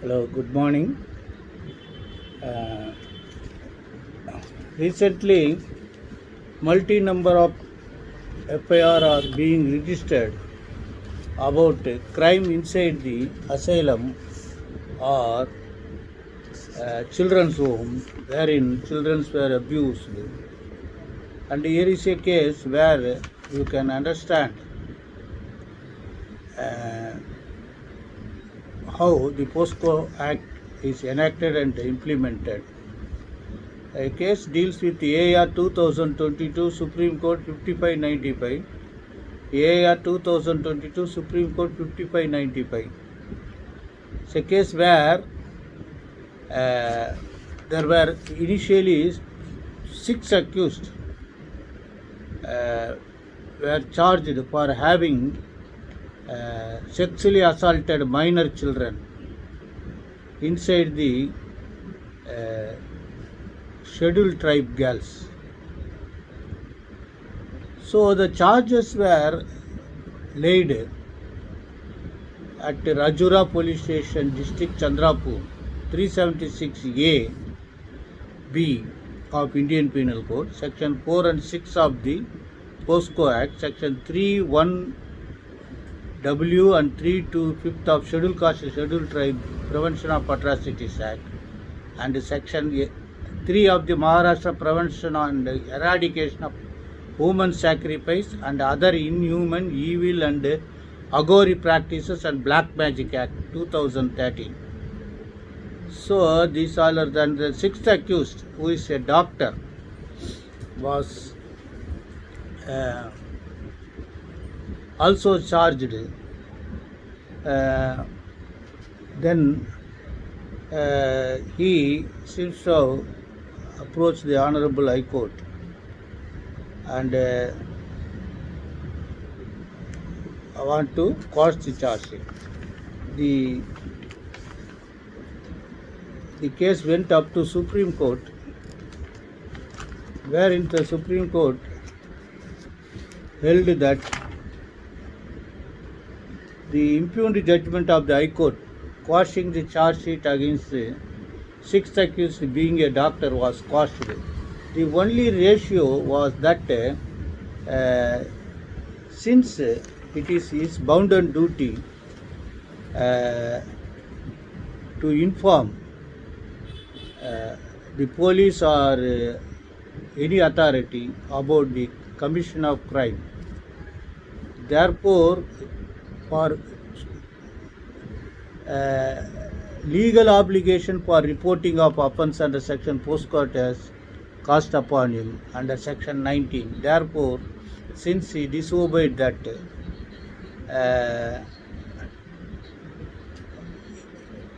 Hello, good morning. Uh, Recently, multi-number of FIR are being registered about crime inside the asylum or children's home wherein children were abused. And here is a case where you can understand uh, how the Pocso Act is enacted and implemented. A case deals with AR 2022 Supreme Court 5595, AR 2022 Supreme Court 5595. It's a case where there were initially 6 accused were charged for having sexually assaulted minor children inside the uh, scheduled tribe girls. So the charges were laid at Rajura Police Station, District Chandrapur, 376A B of Indian Penal Code, Section 4 and 6 of the Pocso Act, Section 3(1) W and 3(2) 5th of Scheduled Caste Scheduled Tribe Prevention of Atrocities Act, and Section 3 of the Maharashtra Prevention and Eradication of Human Sacrifice and Other Inhuman, Evil and Agori Practices and Black Magic Act 2013. So these all are then the 6th accused, who is a doctor, was also charged. Then he seems to have approached the Honorable High Court and I want to quash the charge sheet. The case went up to Supreme Court, wherein the Supreme Court held that the impugned judgment of the High Court quashing the charge sheet against the 6th accused being a doctor was quashed. The only ratio was that since it is his bounden duty to inform the police or any authority about the commission of crime. Therefore, for legal obligation for reporting of offence under Section Pocso has cast upon him under Section 19. Therefore, since he disobeyed that,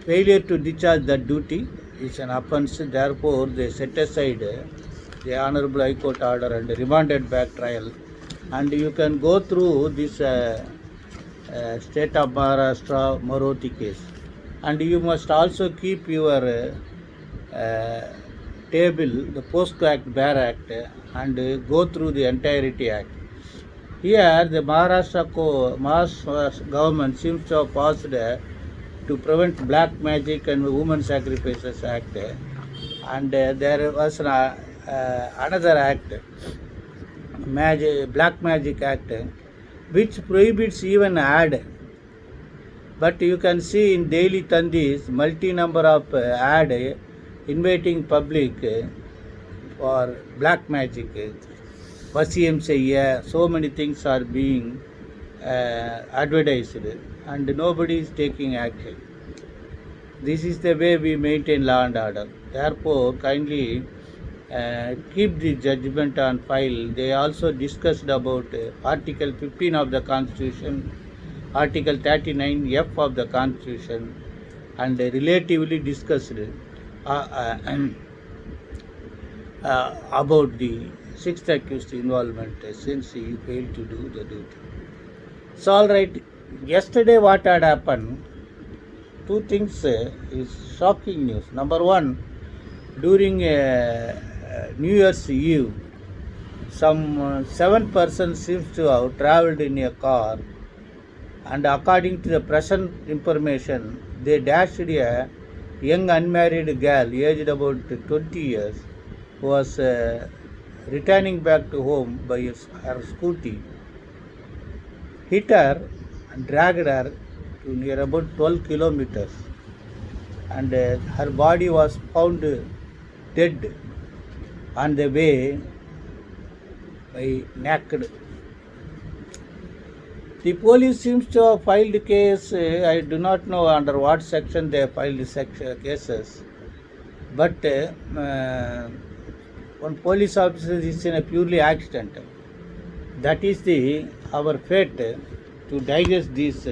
failure to discharge that duty is an offence. Therefore, they set aside the Honorable High Court order and remanded back trial. And you can go through this State of Maharashtra Maruti case. And you must also keep your table, the Pocso Act, Bear Act, and go through the entirety Act. Here, the Maharashtra government seems to have passed to prevent black magic and woman sacrifices act, and there was another act, black magic act, which prohibits even ad. But you can see in daily Tandis multi-number of ad inviting public for black magic. So many things are being advertised and nobody is taking action. This is the way we maintain law and order. Therefore, kindly keep the judgment on file. They also discussed about Article 15 of the Constitution, Article 39F of the Constitution, and relatively discussed about the 6th accused involvement since he failed to do the duty. So all right, yesterday what had happened, two things is shocking news. Number one, during New Year's Eve, some 7 persons seems to have travelled in a car, and according to the present information, they dashed a young unmarried girl aged about 20 years who was returning back to home by her scooty, hit her and dragged her to near about 12 kilometers, and her body was found dead on the way by naked. The police seems to have filed a case. I do not know under what section they filed cases, but one police officer is in a purely accident. That is our fate to digest these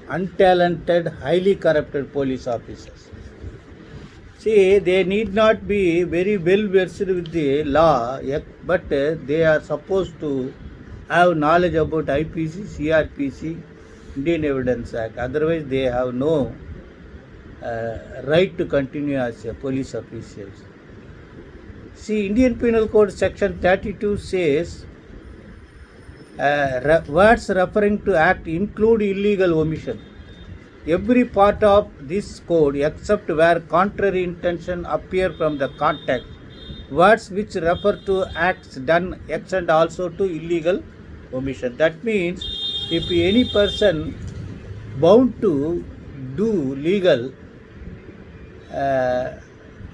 untalented, highly corrupted police officers. See, they need not be very well versed with the law, but they are supposed to have knowledge about IPC, CRPC, Indian Evidence Act. Otherwise, they have no right to continue as police officials. See, Indian Penal Code section 32 says words referring to act include illegal omission. Every part of this code except where contrary intention appear from the context. Words which refer to acts done extend also to illegal omission. That means if any person bound to do legal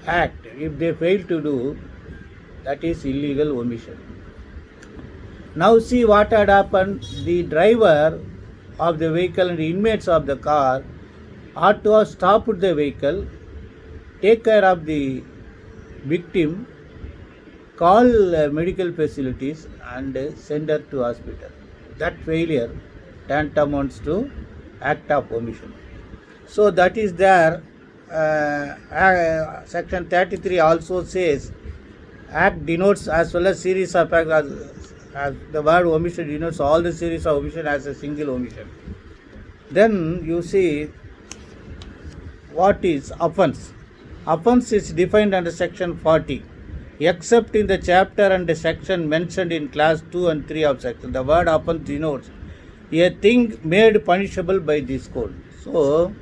act, if they fail to do, that is illegal omission. Now see what had happened. The driver of the vehicle and the inmates of the car ought to have stopped the vehicle, take care of the victim, call medical facilities and send her to hospital. That failure tantamounts to act of omission. So that is there. Section 33 also says act denotes as well as series of acts. As the word omission denotes all the series of omission as a single omission. Then you see what is offence. Offence is defined under section 40, except in the chapter and the section mentioned in class 2 and 3 of section. The word offence denotes a thing made punishable by this code. So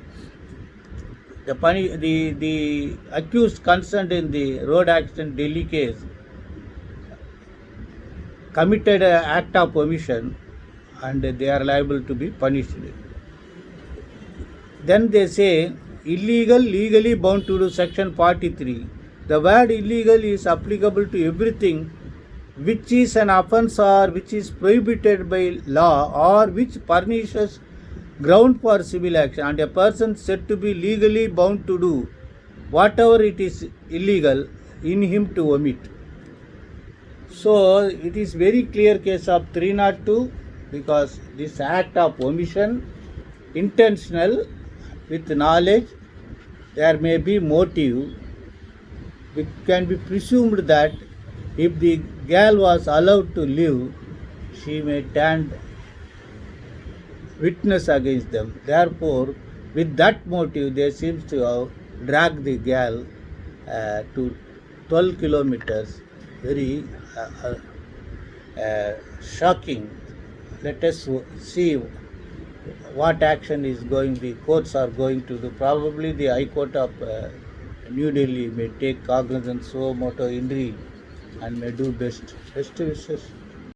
the accused concerned in the road accident Delhi case committed an act of omission and they are liable to be punished. Then they say illegal, legally bound to do section 43. The word illegal is applicable to everything which is an offence or which is prohibited by law or which furnishes ground for civil action, and a person said to be legally bound to do whatever it is illegal in him to omit. So it is very clear case of 302, because this act of omission, intentional, with knowledge, there may be motive. It can be presumed that if the girl was allowed to live, she may stand witness against them. Therefore, with that motive, they seems to have dragged the girl to 12 kilometers. Very shocking. Let us see what action is going, the courts are going to do. Probably the High Court of New Delhi may take cognizance suo motu indi and may do best. Best wishes.